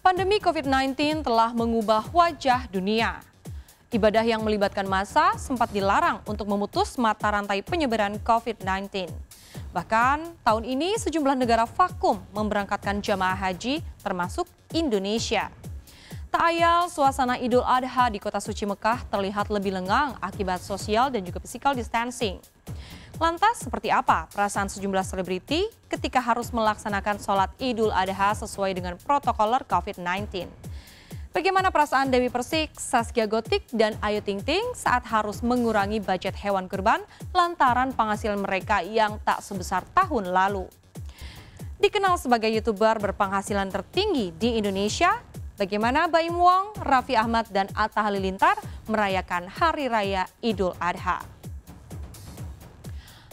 Pandemi COVID-19 telah mengubah wajah dunia. Ibadah yang melibatkan massa sempat dilarang untuk memutus mata rantai penyebaran COVID-19. Bahkan tahun ini sejumlah negara vakum memberangkatkan jamaah haji termasuk Indonesia. Tak ayal suasana Idul Adha di kota suci Mekah terlihat lebih lengang akibat social dan juga physical distancing. Lantas seperti apa perasaan sejumlah selebriti ketika harus melaksanakan sholat Idul Adha sesuai dengan protokol COVID-19? Bagaimana perasaan Dewi Persik, Zaskia Gotik, dan Ayu Ting Ting saat harus mengurangi budget hewan kurban lantaran penghasilan mereka yang tak sebesar tahun lalu? Dikenal sebagai YouTuber berpenghasilan tertinggi di Indonesia, bagaimana Baim Wong, Raffi Ahmad, dan Atta Halilintar merayakan Hari Raya Idul Adha?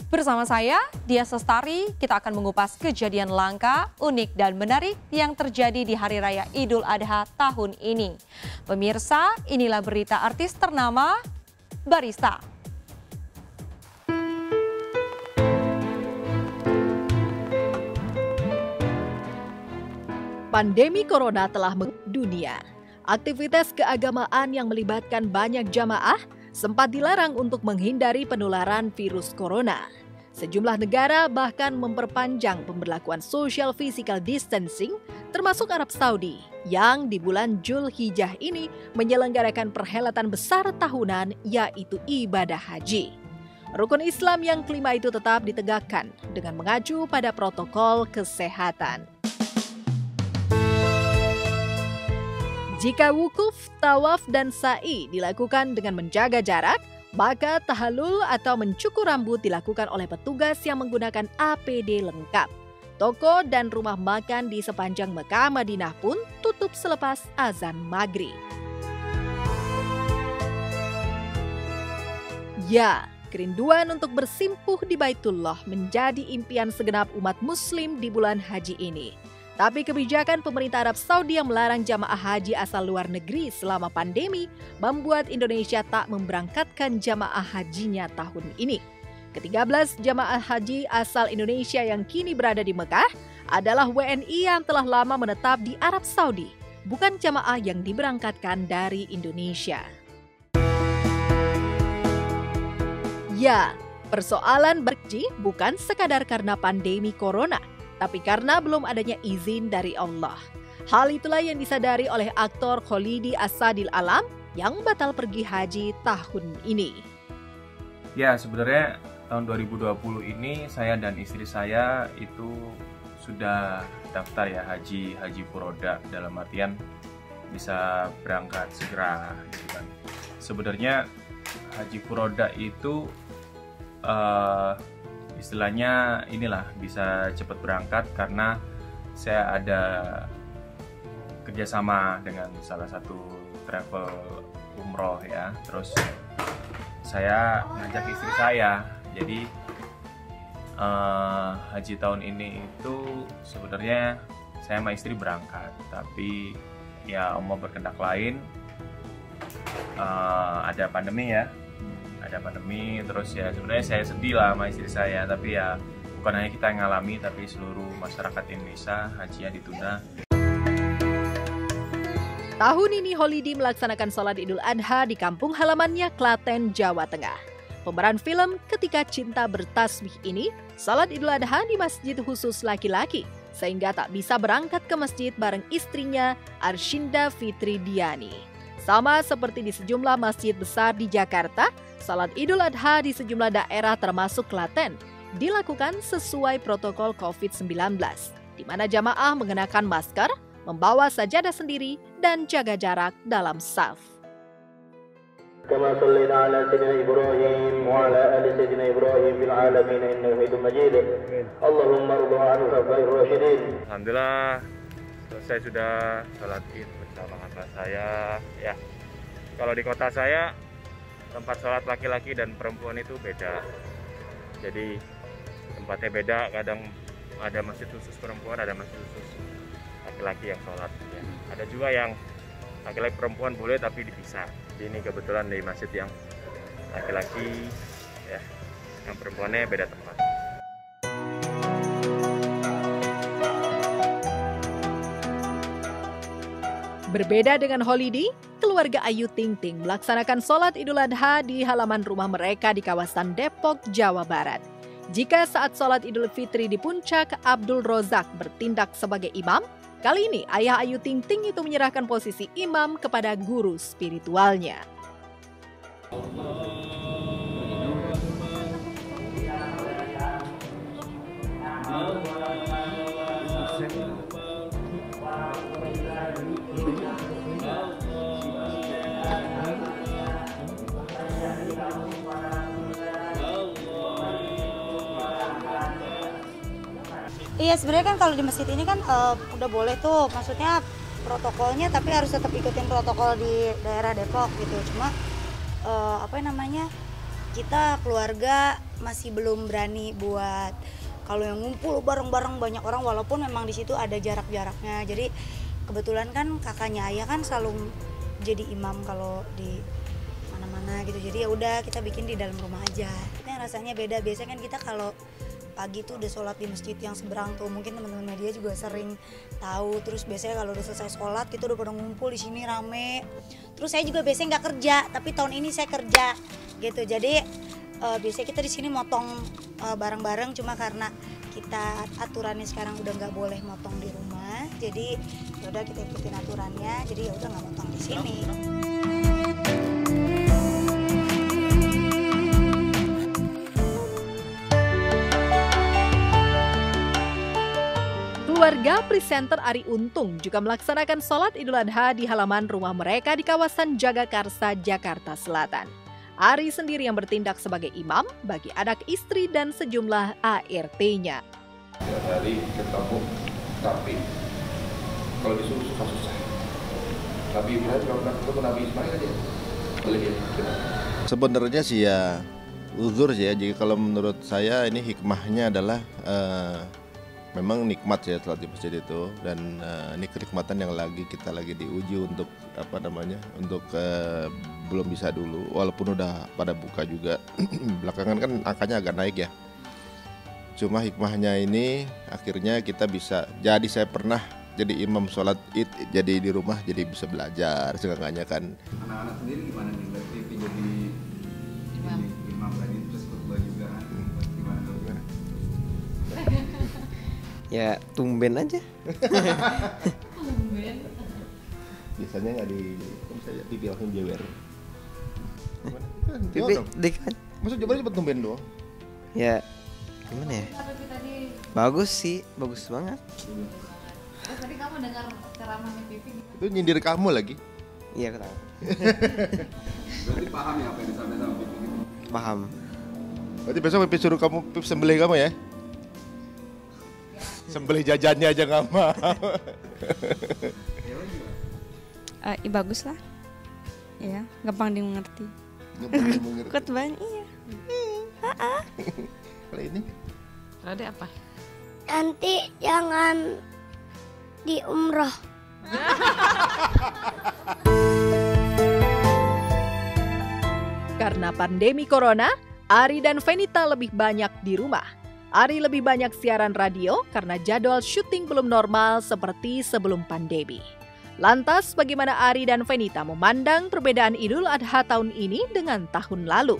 Bersama saya, Dia Sestari, kita akan mengupas kejadian langka, unik, dan menarik yang terjadi di Hari Raya Idul Adha tahun ini. Pemirsa, inilah berita artis ternama, Barista. Pandemi Corona telah dunia. Aktivitas keagamaan yang melibatkan banyak jamaah sempat dilarang untuk menghindari penularan virus corona. Sejumlah negara bahkan memperpanjang pemberlakuan social physical distancing, termasuk Arab Saudi, yang di bulan Zulhijjah ini menyelenggarakan perhelatan besar tahunan, yaitu ibadah haji. Rukun Islam yang kelima itu tetap ditegakkan dengan mengacu pada protokol kesehatan. Jika wukuf, tawaf, dan sa'i dilakukan dengan menjaga jarak, maka tahallul atau mencukur rambut dilakukan oleh petugas yang menggunakan APD lengkap. Toko dan rumah makan di sepanjang Mekah Madinah pun tutup selepas azan maghrib. Ya, kerinduan untuk bersimpuh di Baitullah menjadi impian segenap umat muslim di bulan haji ini. Tapi kebijakan pemerintah Arab Saudi yang melarang jamaah haji asal luar negeri selama pandemi membuat Indonesia tak memberangkatkan jamaah hajinya tahun ini. Ke-13 jamaah haji asal Indonesia yang kini berada di Mekah adalah WNI yang telah lama menetap di Arab Saudi, bukan jamaah yang diberangkatkan dari Indonesia. Ya, persoalan berhaji bukan sekadar karena pandemi corona, tapi karena belum adanya izin dari Allah. Hal itulah yang disadari oleh aktor Kholidi Asadil Alam yang batal pergi haji tahun ini. Ya, sebenarnya tahun 2020 ini saya dan istri saya itu sudah daftar ya haji furoda, dalam artian bisa berangkat segera gitu kan. Sebenarnya haji furoda itu istilahnya inilah bisa cepat berangkat karena saya ada kerjasama dengan salah satu travel umroh ya. Terus saya ngajak istri saya, jadi haji tahun ini itu sebenarnya saya sama istri berangkat, tapi ya Allah berkehendak lain, ada pandemi ya. Ada pandemi, terus ya sebenarnya saya sedih lah sama istri saya, tapi ya bukan hanya kita yang ngalami, tapi seluruh masyarakat Indonesia hajinya ditunda. Tahun ini Kholidi melaksanakan sholat Idul Adha di kampung halamannya Klaten, Jawa Tengah. Pemeran film Ketika Cinta Bertasbih ini sholat Idul Adha di masjid khusus laki-laki, sehingga tak bisa berangkat ke masjid bareng istrinya Arshinda Fitri Diani. Sama seperti di sejumlah masjid besar di Jakarta, salat Idul Adha di sejumlah daerah termasuk Klaten dilakukan sesuai protokol COVID-19, di mana jamaah mengenakan masker, membawa sajadah sendiri, dan jaga jarak dalam shaf. كما صلينا على سيدنا إبراهيم وعلى آل سيدنا إبراهيم في العالمين إنه حميد مجيد اللهم ارض عن الخلفاء الراشدين. Alhamdulillah selesai sudah sholat Id bersama anak saya ya. Kalau di kota saya tempat sholat laki-laki dan perempuan itu beda, jadi tempatnya beda, kadang ada masjid khusus perempuan, ada masjid khusus laki-laki yang sholat ya. Ada juga yang laki-laki perempuan boleh tapi dipisah. Ini kebetulan di masjid yang laki-laki ya, yang perempuannya beda tempat. Berbeda dengan Holiday, keluarga Ayu Ting Ting melaksanakan sholat Idul Adha di halaman rumah mereka di kawasan Depok, Jawa Barat. Jika saat sholat Idul Fitri di Puncak, Abdul Rozak bertindak sebagai imam, kali ini ayah Ayu Ting Ting itu menyerahkan posisi imam kepada guru spiritualnya. Iya, sebenarnya kan kalau di masjid ini kan udah boleh tuh, maksudnya protokolnya, tapi harus tetap ikutin protokol di daerah Depok gitu. Cuma kita keluarga masih belum berani buat kalau yang ngumpul bareng-bareng banyak orang, walaupun memang di situ ada jarak-jaraknya. Jadi kebetulan kan kakaknya ayah kan selalu jadi imam kalau di mana-mana gitu. Jadi ya udah kita bikin di dalam rumah aja. Itu yang rasanya beda. Biasanya kan kita kalau pagi tuh udah sholat di masjid yang seberang tuh, mungkin teman-teman media juga sering tahu. Terus biasanya kalau udah selesai sholat kita udah pada ngumpul di sini rame. Terus saya juga biasanya nggak kerja, tapi tahun ini saya kerja gitu. Jadi biasanya kita di sini motong bareng-bareng, cuma karena kita aturannya sekarang udah nggak boleh motong di rumah, jadi yaudah kita ikutin aturannya, jadi ya udah nggak motong di sini. Keluarga presenter Arie Untung juga melaksanakan sholat Idul Adha di halaman rumah mereka di kawasan Jagakarsa, Jakarta Selatan. Arie sendiri yang bertindak sebagai imam bagi anak istri dan sejumlah ART-nya. Tiap hari ketemu, tapi kalau disuruh susah. Tapi Ibrahim kalau ketemu Nabi Ismail aja, boleh dia. Sebenarnya sih ya uzur sih ya. Jadi kalau menurut saya ini hikmahnya adalah memang nikmat ya sholat di masjid itu, dan ini kenikmatan yang kita lagi diuji untuk untuk belum bisa dulu, walaupun udah pada buka juga. Belakangan kan angkanya agak naik ya. Cuma hikmahnya ini akhirnya kita bisa, jadi saya pernah jadi imam sholat id, jadi di rumah jadi bisa belajar seenggaknya kan. Anak-anak sendiri gimana nih, berarti jadi imam lagi terus khutbah juga kan? Gimana tuh? Ya tumben aja. Tumben. Biasanya nggak dibilangin jewer. Pipi kan? Maksud jawabannya cepet tumben doang. Ya gimana ya? Bagus sih, bagus banget. Tadi kamu dengar ceramahnya Pipi? Itu nyindir kamu lagi? Iya ketawa. Berarti paham ya apa yang disampaikan sama Pipi? Paham. Berarti besok Pipi suruh kamu sembelih kamu ya? Sembelih jajannya aja nggak mau. Bagus lah. Ya, gampang dimengerti. Khutbahnya iya. Kalau ini? Ada apa? Nanti jangan di umroh. Karena pandemi corona, Arie dan Fenita lebih banyak di rumah. Arie lebih banyak siaran radio karena jadwal syuting belum normal seperti sebelum pandemi. Lantas bagaimana Arie dan Fenita memandang perbedaan Idul Adha tahun ini dengan tahun lalu?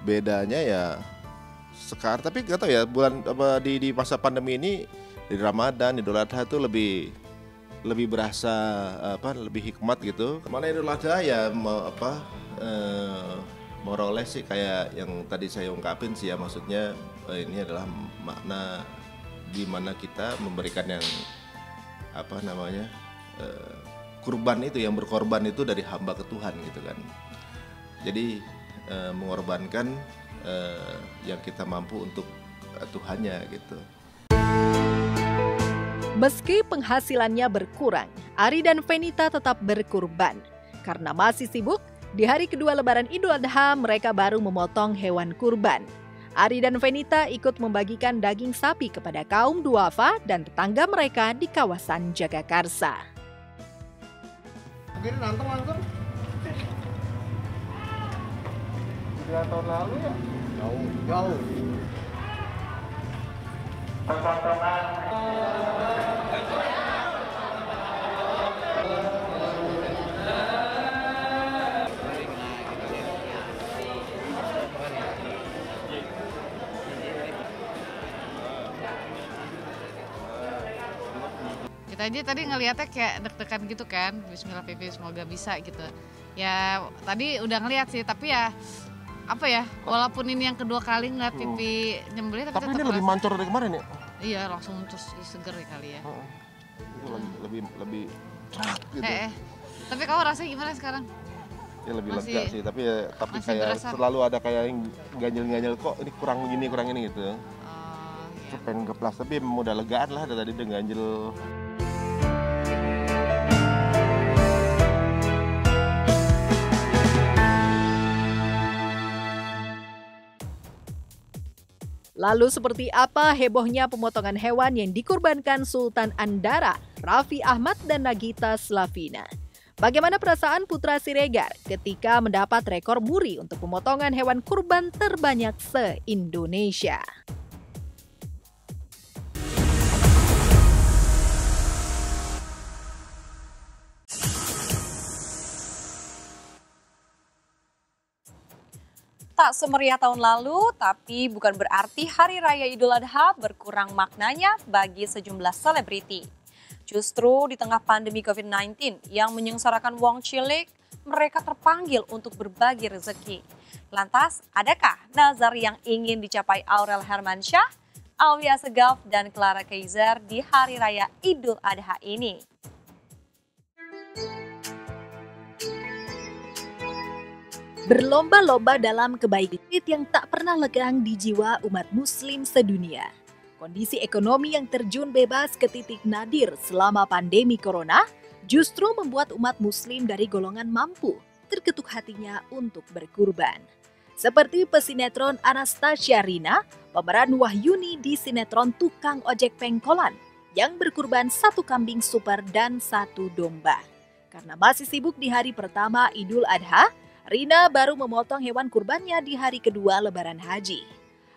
Bedanya ya sekarang, tapi nggak tahu ya, di masa pandemi ini, di Ramadan, Idul Adha itu lebih berasa lebih hikmat gitu. Kemana Idul Adha ya moralnya sih kayak yang tadi saya ungkapin sih ya, maksudnya ini adalah makna gimana kita memberikan yang kurban itu, yang berkorban itu dari hamba ke Tuhan gitu kan. Jadi mengorbankan yang kita mampu untuk Tuhannya gitu. Meski penghasilannya berkurang, Arie dan Fenita tetap berkurban. Karena masih sibuk, di hari kedua Lebaran Idul Adha mereka baru memotong hewan kurban. Arie dan Fenita ikut membagikan daging sapi kepada kaum duafa dan tetangga mereka di kawasan Jagakarsa. Begini nantang langsung 3 tahun lalu ya? Jauh. kita aja tadi ngelihatnya kayak deg-degan gitu kan. Bismillah Pipi, semoga bisa gitu. Ya tadi udah ngelihat sih, tapi ya apa ya, walaupun ini yang kedua kali ngeliat Pipi nyembelih, tapi ini lebih mancur dari kemarin ya? Iya, langsung terus seger ya kali ya. Lebih cerak gitu. Tapi kamu rasanya gimana sekarang? Ya lebih lega sih, tapi kayak selalu ada kayak yang ganjel-ganjel, kok ini kurang ini gitu. Iya. Pengen keplas, tapi udah legaan lah tadi udah ganjel. Lalu seperti apa hebohnya pemotongan hewan yang dikurbankan Sultan Andara, Raffi Ahmad dan Nagita Slavina? Bagaimana perasaan Putra Siregar ketika mendapat rekor muri untuk pemotongan hewan kurban terbanyak se-Indonesia? Tak semeriah tahun lalu, tapi bukan berarti Hari Raya Idul Adha berkurang maknanya bagi sejumlah selebriti. Justru di tengah pandemi COVID-19 yang menyengsarakan wong cilik, mereka terpanggil untuk berbagi rezeki. Lantas, adakah nazar yang ingin dicapai Aurel Hermansyah, Alwi Assegaf, dan Clara Kaiser di Hari Raya Idul Adha ini? Berlomba-lomba dalam kebaikan yang tak pernah lekang di jiwa umat muslim sedunia. Kondisi ekonomi yang terjun bebas ke titik nadir selama pandemi corona justru membuat umat muslim dari golongan mampu terketuk hatinya untuk berkurban. Seperti pesinetron Anastasia Rina, pemeran Wahyuni di sinetron Tukang Ojek Pengkolan yang berkurban 1 kambing super dan 1 domba. Karena masih sibuk di hari pertama Idul Adha, Rina baru memotong hewan kurbannya di hari kedua Lebaran Haji.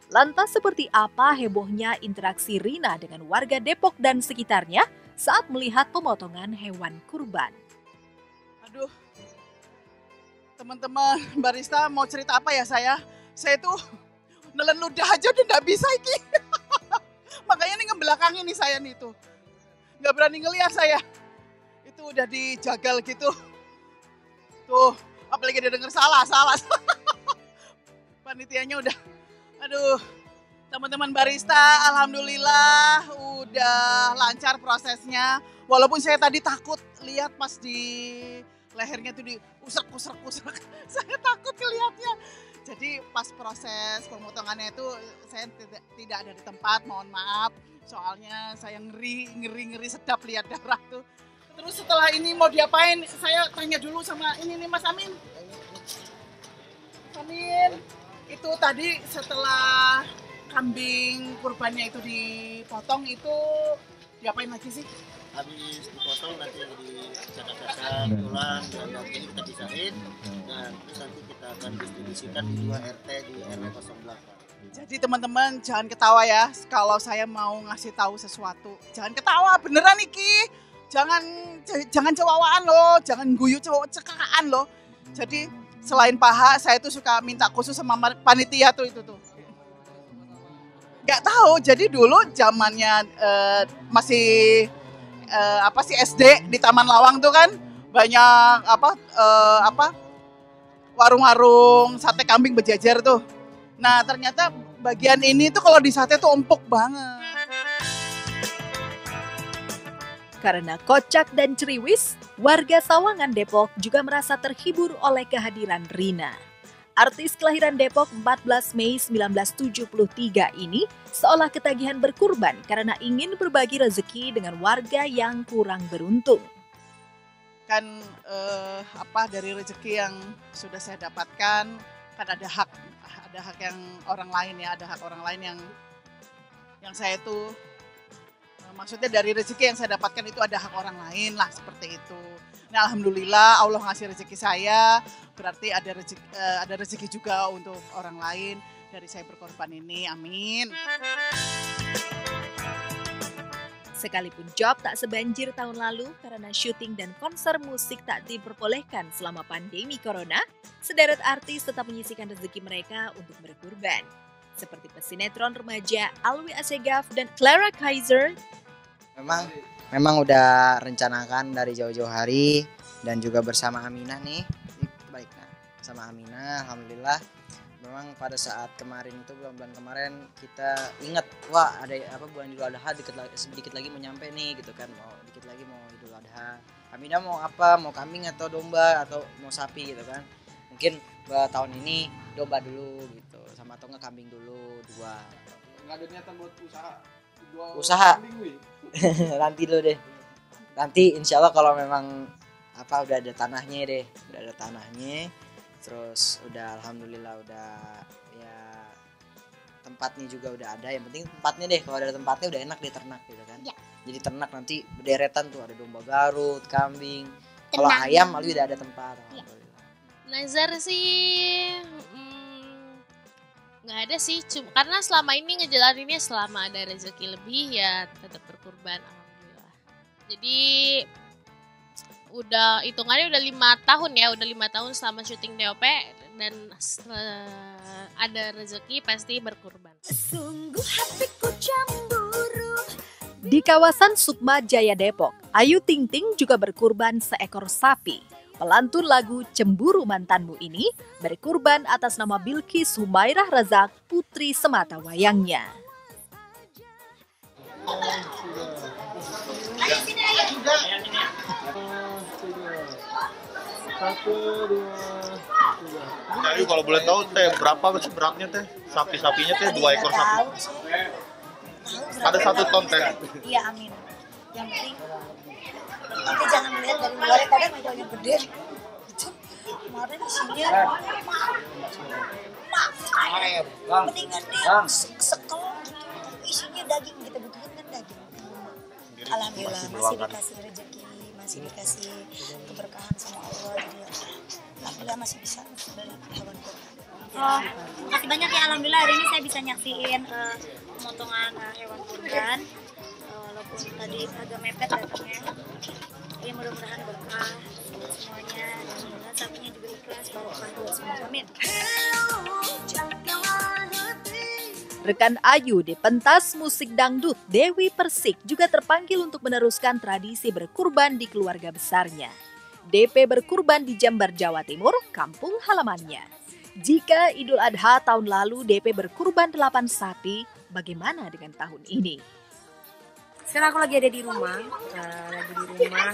Lantas seperti apa hebohnya interaksi Rina dengan warga Depok dan sekitarnya saat melihat pemotongan hewan kurban? Aduh, teman-teman barista mau cerita apa ya saya? Saya tuh nelen ludah aja udah nggak bisa iki. Makanya nih ngebelakangin nih saya nih tuh. Nggak berani ngelihat saya. Itu udah dijagal gitu. Tuh. Apalagi dia denger salah. Panitianya udah, aduh, teman-teman barista, alhamdulillah udah lancar prosesnya. Walaupun saya tadi takut lihat pas di lehernya tuh diusrak. Saya takut lihatnya. Jadi pas proses pemotongannya itu saya tidak ada di tempat, mohon maaf. Soalnya saya ngeri sedap lihat darah tuh. Terus setelah ini mau diapain? Saya tanya dulu sama ini nih Mas Amin. Amin, itu tadi setelah kambing kurbannya itu dipotong itu diapain lagi sih? Habis dipotong nanti dicatat-catat ulang dan ini kita pisahin. Dan terus nanti kita akan distribusikan di 2 RT di RW 08. Jadi teman-teman jangan ketawa ya kalau saya mau ngasih tahu sesuatu. Jangan ketawa beneran Iki. Jangan cewawaan loh, jangan guyu cekaan loh. Jadi selain paha, saya tuh suka minta khusus sama panitia tuh itu tuh. Gak tahu, jadi dulu zamannya masih SD di Taman Lawang tuh kan banyak warung-warung sate kambing berjajar tuh. Nah ternyata bagian ini tuh kalau di sate tuh empuk banget. Karena kocak dan ceriwis, warga Sawangan Depok juga merasa terhibur oleh kehadiran Rina. Artis kelahiran Depok 14 Mei 1973 ini seolah ketagihan berkurban karena ingin berbagi rezeki dengan warga yang kurang beruntung. Kan dari rezeki yang sudah saya dapatkan, kan ada hak yang orang lain ya, ada hak orang lain yang saya tuh maksudnya dari rezeki yang saya dapatkan itu ada hak orang lain lah seperti itu. Nah alhamdulillah Allah ngasih rezeki saya, berarti ada rezeki juga untuk orang lain dari saya berkorban ini, amin. Sekalipun job tak sebanjir tahun lalu karena syuting dan konser musik tak diperbolehkan selama pandemi corona, sederet artis tetap menyisihkan rezeki mereka untuk berkurban. Seperti pesinetron remaja Alwi Assegaf dan Clara Kaiser. Memang memang udah rencanakan dari jauh-jauh hari dan juga bersama Aminah nih. Baik, nah sama Aminah, alhamdulillah. Memang pada saat kemarin itu bulan-bulan kemarin kita ingat, wah ada apa bulan Idul Adha sedikit lagi mau nyampe nih gitu kan, mau dikit lagi mau Idul Adha. Aminah mau apa? Mau kambing atau domba atau mau sapi gitu kan? Mungkin tahun ini domba dulu gitu, sama atau nggak kambing dulu 2. Nggak ada niatan buat usaha. Nanti dulu deh. Nanti insya Allah kalau memang apa udah ada tanahnya deh, terus udah alhamdulillah udah ya tempatnya juga udah ada. Yang penting tempatnya deh, kalau ada tempatnya udah enak deh ternak gitu kan. Ya. Jadi ternak nanti bederetan tuh, ada domba Garut, kambing. Kalau ayam malah udah ada tempat. Ya. Nazar sih nggak ada sih, cuma karena selama ini ngejalaninnya selama ada rezeki lebih ya tetap berkurban, alhamdulillah. Jadi udah hitungannya udah 5 tahun ya, udah 5 tahun selama syuting DOP dan ada rezeki pasti berkurban. Sungguh hatiku cemburu. Di kawasan Sukma Jaya Depok, Ayu Ting Ting juga berkurban seekor sapi. Pelantun lagu Cemburu Mantanmu ini berkurban atas nama Bilqis Humairah Razak, putri semata wayangnya. Ayu kalau boleh tahu teh berapa sih beratnya teh? Sapi-sapinya teh 2 ekor sapi. Ada 1 ton teh. Iya, amin. Yang penting nanti jangan melihat dari luar, kadang ada yang gede. Itu kemarin isinya mendingan sekel gitu, isinya daging, kita butuhin kan daging. Alhamdulillah masih dikasih rezeki, masih dikasih keberkahan sama Allah, jadi alhamdulillah masih bisa beli hewan kurban. Makasih banyak ya, alhamdulillah hari ini saya bisa nyaksiin pemotongan hewan kurban. Walaupun tadi agak mepet datangnya, ya mudah-mudahan berkah semuanya, dan mudah-mudahan sapinya juga ikhlas, barokah buat semua. Amin. Rekan Ayu di pentas musik dangdut Dewi Persik juga terpanggil untuk meneruskan tradisi berkurban di keluarga besarnya. DP berkurban di Jember, Jawa Timur, kampung halamannya. Jika Idul Adha tahun lalu DP berkurban 8 sapi, bagaimana dengan tahun ini? Sekarang aku lagi ada di rumah,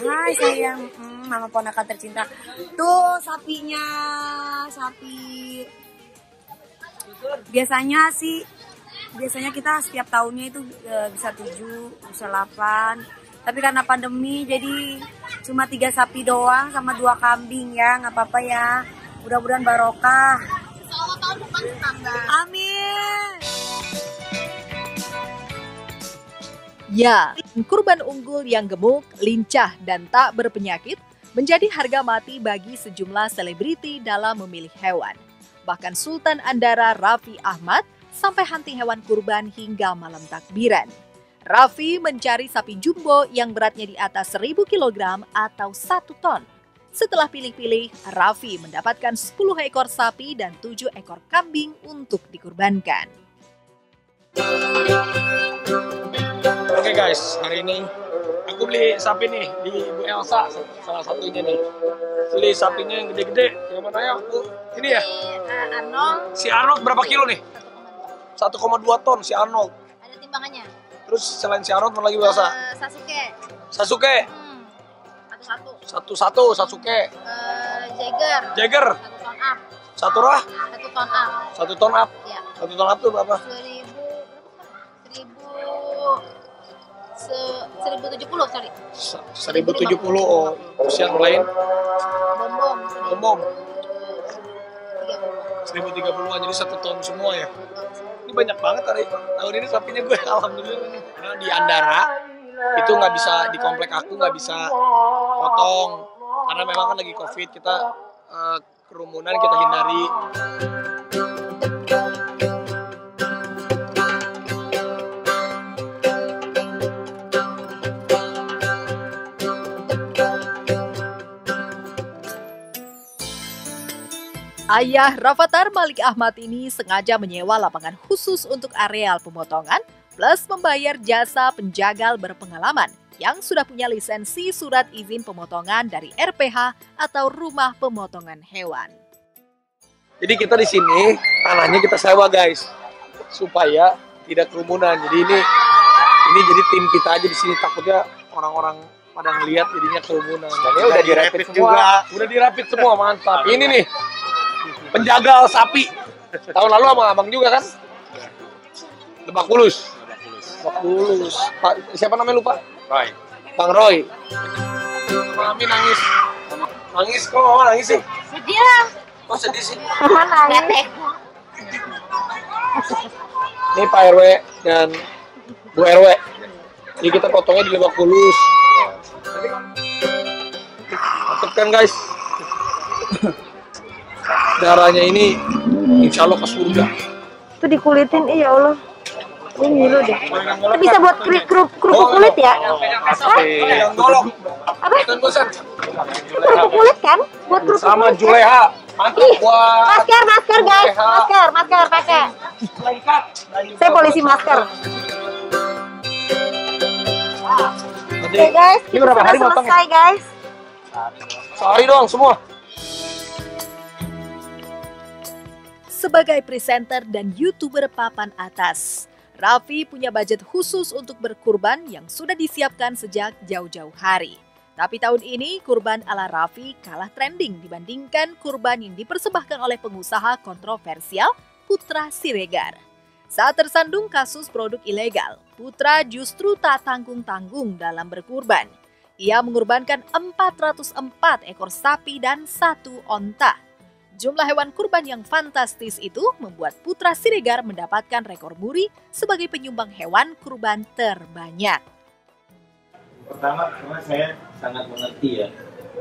Hai sayang, mama ponakan tercinta. Tuh sapinya, sapi. Biasanya kita setiap tahunnya itu bisa 7, bisa 8. Tapi karena pandemi jadi cuma 3 sapi doang sama 2 kambing ya, nggak apa-apa ya. Mudah-mudahan barokah. Selamat tahun depan tambah. Amin. Ya, kurban unggul yang gemuk, lincah, dan tak berpenyakit menjadi harga mati bagi sejumlah selebriti dalam memilih hewan. Bahkan Sultan Andara Raffi Ahmad sampai hunting hewan kurban hingga malam takbiran. Raffi mencari sapi jumbo yang beratnya di atas 1000 kg atau 1 ton. Setelah pilih-pilih, Raffi mendapatkan 10 ekor sapi dan 7 ekor kambing untuk dikurbankan. Oke guys, hari ini aku beli sapi nih di Ibu Elsa, salah satunya nih. Beli sapinya yang gede-gede. Yang mana ya? Ini ya? Arnold. Si Arnold berapa kilo nih? 1,2 ton si Arnold. Ada timbangannya. Terus selain si Arnold mana lagi Bu Elsa? Sasuke. Sasuke. Satu Sasuke. Jagger. 1 ton up. 1 rah? 1 ton up. 1 ton up. Iya. 1 ton up tuh berapa? 1070, sorry. 1070. Oh, terus yang lain? Bom. 1030-an, jadi 1 ton semua ya. Ini banyak banget hari tahun ini sapinya gue, alhamdulillah nih. Karena di Andara itu nggak bisa, di komplek aku nggak bisa potong karena memang kan lagi COVID, kita kerumunan kita hindari. Ayah Rafathar Malik Ahmad ini sengaja menyewa lapangan khusus untuk areal pemotongan plus membayar jasa penjagal berpengalaman yang sudah punya lisensi surat izin pemotongan dari RPH atau Rumah Pemotongan Hewan. Jadi kita di sini tanahnya kita sewa guys, supaya tidak kerumunan. Jadi ini jadi tim kita aja di sini, takutnya orang-orang pada ngelihat jadinya kerumunan. Dan ini udah dirapid juga. Udah dirapid semua, mantap. Ini nih penjagal sapi. Tahun lalu abang-abang juga kan? Lebak Bulus. Pak, siapa namanya lupa? Roy. Bang Roy. Mami nangis. Nangis kok, mama nangis sih? Sedih lah. Kok sedih sih? Nangis. Ini Pak RW dan Bu RW. Jadi kita potongnya di Lebak Bulus. Mantap kan guys? Darahnya ini insya Allah ke surga. Itu dikulitin, iya Allah. Ini ngilu deh. Itu bisa buat kerupuk kulit ya? Apa? Kerupuk kulit kan? Buat kerupuk sama kulit. Juleha. Mantap buat. Masker guys, masker pakai. Saya polisi masker. Oke guys, Ini berapa hari sudah selesai guys. Sehari doang semua. Sebagai presenter dan YouTuber papan atas, Raffi punya budget khusus untuk berkurban yang sudah disiapkan sejak jauh-jauh hari. Tapi tahun ini kurban ala Raffi kalah trending dibandingkan kurban yang dipersembahkan oleh pengusaha kontroversial Putra Siregar. Saat tersandung kasus produk ilegal, Putra justru tak tanggung-tanggung dalam berkurban. Ia mengorbankan 404 ekor sapi dan 1 onta. Jumlah hewan kurban yang fantastis itu membuat Putra Siregar mendapatkan rekor muri sebagai penyumbang hewan kurban terbanyak. Pertama, karena saya sangat mengerti ya,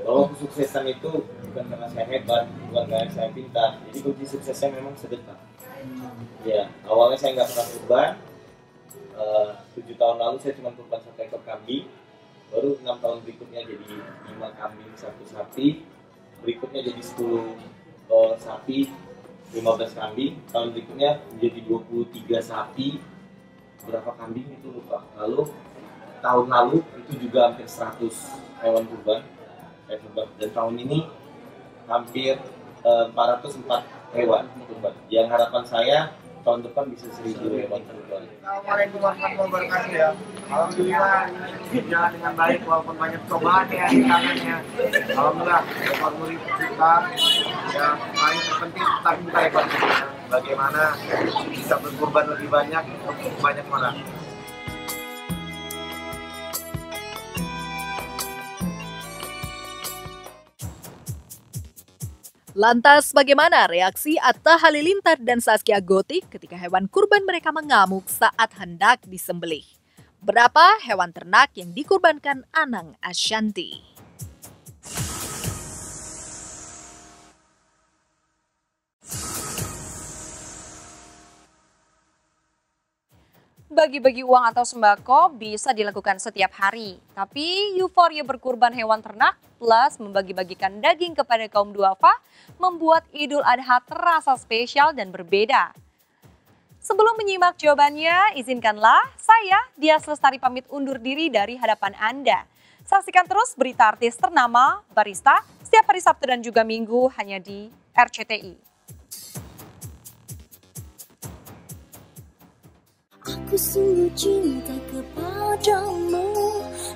bahwa kesuksesan itu bukan karena saya hebat, bukan karena saya pintar. Jadi kunci suksesnya memang sedekah. Ya, awalnya saya nggak pernah kurban. 7 tahun lalu saya cuma kurban 1 ekor kambing. Baru 6 tahun berikutnya jadi 5 kambing, 1 sapi. Berikutnya jadi 10 sapi, 15 kambing. Tahun berikutnya menjadi 23 sapi. Berapa kambing itu lupa. Lalu tahun lalu itu juga hampir 100 hewan kurban. Dan tahun ini hampir 404 hewan kurban. Yang harapan saya tahun depan bisa 1000 hewan kurban. Assalamualaikum warahmatullahi wabarakatuh ya. Alhamdulillah ini berjalan dengan baik walaupun banyak cobaan ya di tangannya. Alhamdulillah ekor muri kita yang paling terpenting tetap kita ekor muri. Bagaimana bisa berkurban lebih banyak untuk banyak orang. Lantas bagaimana reaksi Atta Halilintar dan Zaskia Gotik ketika hewan kurban mereka mengamuk saat hendak disembelih? Berapa hewan ternak yang dikurbankan Anang Ashanty? Bagi-bagi uang atau sembako bisa dilakukan setiap hari. Tapi euforia berkurban hewan ternak plus membagi-bagikan daging kepada kaum duafa membuat Idul Adha terasa spesial dan berbeda. Sebelum menyimak jawabannya, izinkanlah saya, Dias Lestari, pamit undur diri dari hadapan Anda. Saksikan terus berita artis ternama Barista setiap hari Sabtu dan juga Minggu hanya di RCTI. Aku sungguh cinta kepadamu,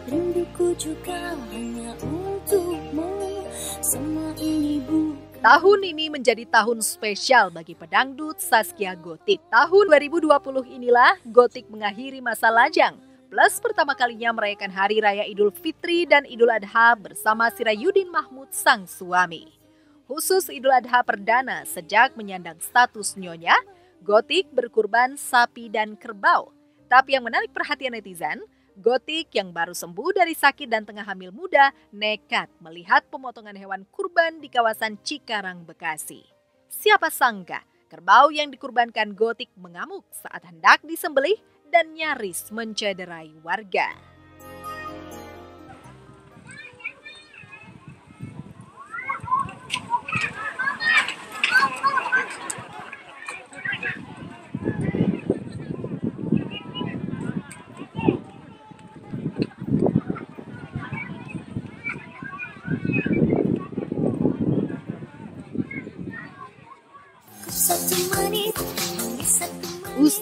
rinduku juga hanya untukmu. Semua ini bukan. Tahun ini menjadi tahun spesial bagi pedangdut Zaskia Gotik. Tahun 2020 inilah Gotik mengakhiri masa lajang, plus pertama kalinya merayakan Hari Raya Idul Fitri dan Idul Adha bersama Sirayudin Mahmud sang suami. Khusus Idul Adha perdana sejak menyandang status nyonya, Gotik berkurban sapi dan kerbau. Tapi yang menarik perhatian netizen, Gotik yang baru sembuh dari sakit dan tengah hamil muda nekat melihat pemotongan hewan kurban di kawasan Cikarang, Bekasi. Siapa sangka kerbau yang dikurbankan Gotik mengamuk saat hendak disembelih dan nyaris mencederai warga.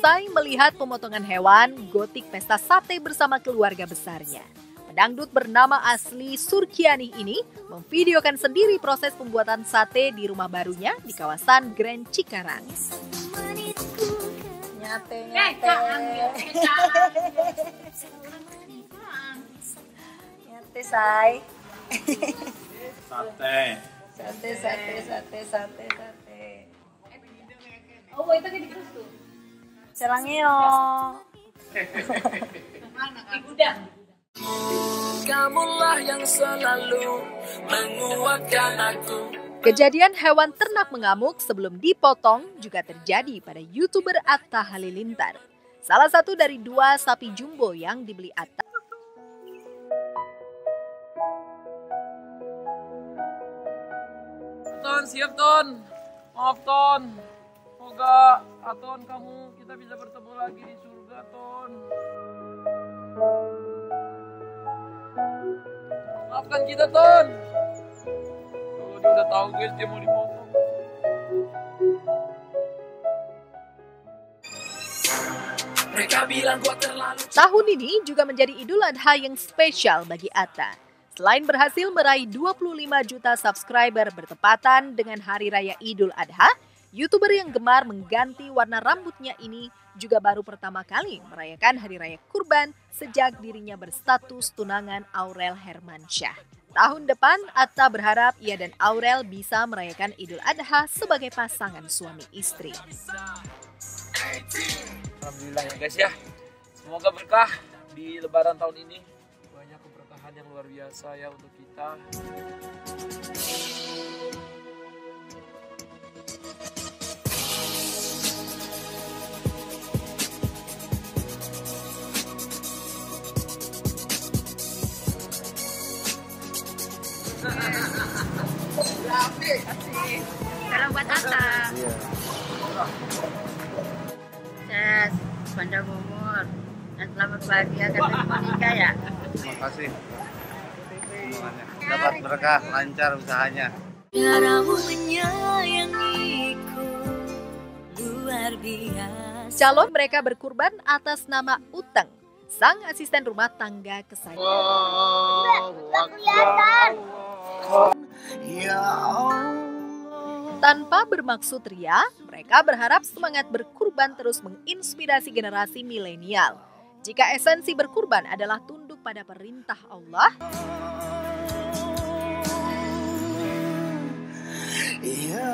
Usai melihat pemotongan hewan, Gotik pesta sate bersama keluarga besarnya. Pedangdut bernama asli Surkiani ini memvideokan sendiri proses pembuatan sate di rumah barunya di kawasan Grand Cikarang. Nyate. Nyate, say. Sate. Oh, itu kayak di tuh. Selangio. Kamulah yang selalu menguatkan aku. Kejadian hewan ternak mengamuk sebelum dipotong juga terjadi pada YouTuber Atta Halilintar. Salah satu dari 2 sapi jumbo yang dibeli Atta. Ton, siap Ton. Maaf Ton. Semoga Aton kamu kita bisa bertemu lagi di surga Ton. Maafkan kita Ton. Oh, dia udah tahu guys dia mau dipotong. Mereka bilang gua terlalu. Tahun ini juga menjadi Idul Adha yang spesial bagi Atta. Selain berhasil meraih 25 juta subscriber bertepatan dengan Hari Raya Idul Adha, YouTuber yang gemar mengganti warna rambutnya ini juga baru pertama kali merayakan Hari Raya Kurban sejak dirinya berstatus tunangan Aurel Hermansyah. Tahun depan, Atta berharap ia dan Aurel bisa merayakan Idul Adha sebagai pasangan suami istri. Alhamdulillah ya guys ya. Semoga berkah di Lebaran tahun ini. Banyak keberkahan yang luar biasa ya untuk kita. Salam buat Atta. Sukses, panjang umur, dan selamat bahagia karena menikah ya. Terima kasih. Semuanya dapat berkah, lancar usahanya. Caramu menyayangiku luar biasa. Calon mereka berkurban atas nama Uteng, sang asisten rumah tangga kesayangan. Tanpa bermaksud ria, mereka berharap semangat berkurban terus menginspirasi generasi milenial. Jika esensi berkurban adalah tunduk pada perintah Allah, Ya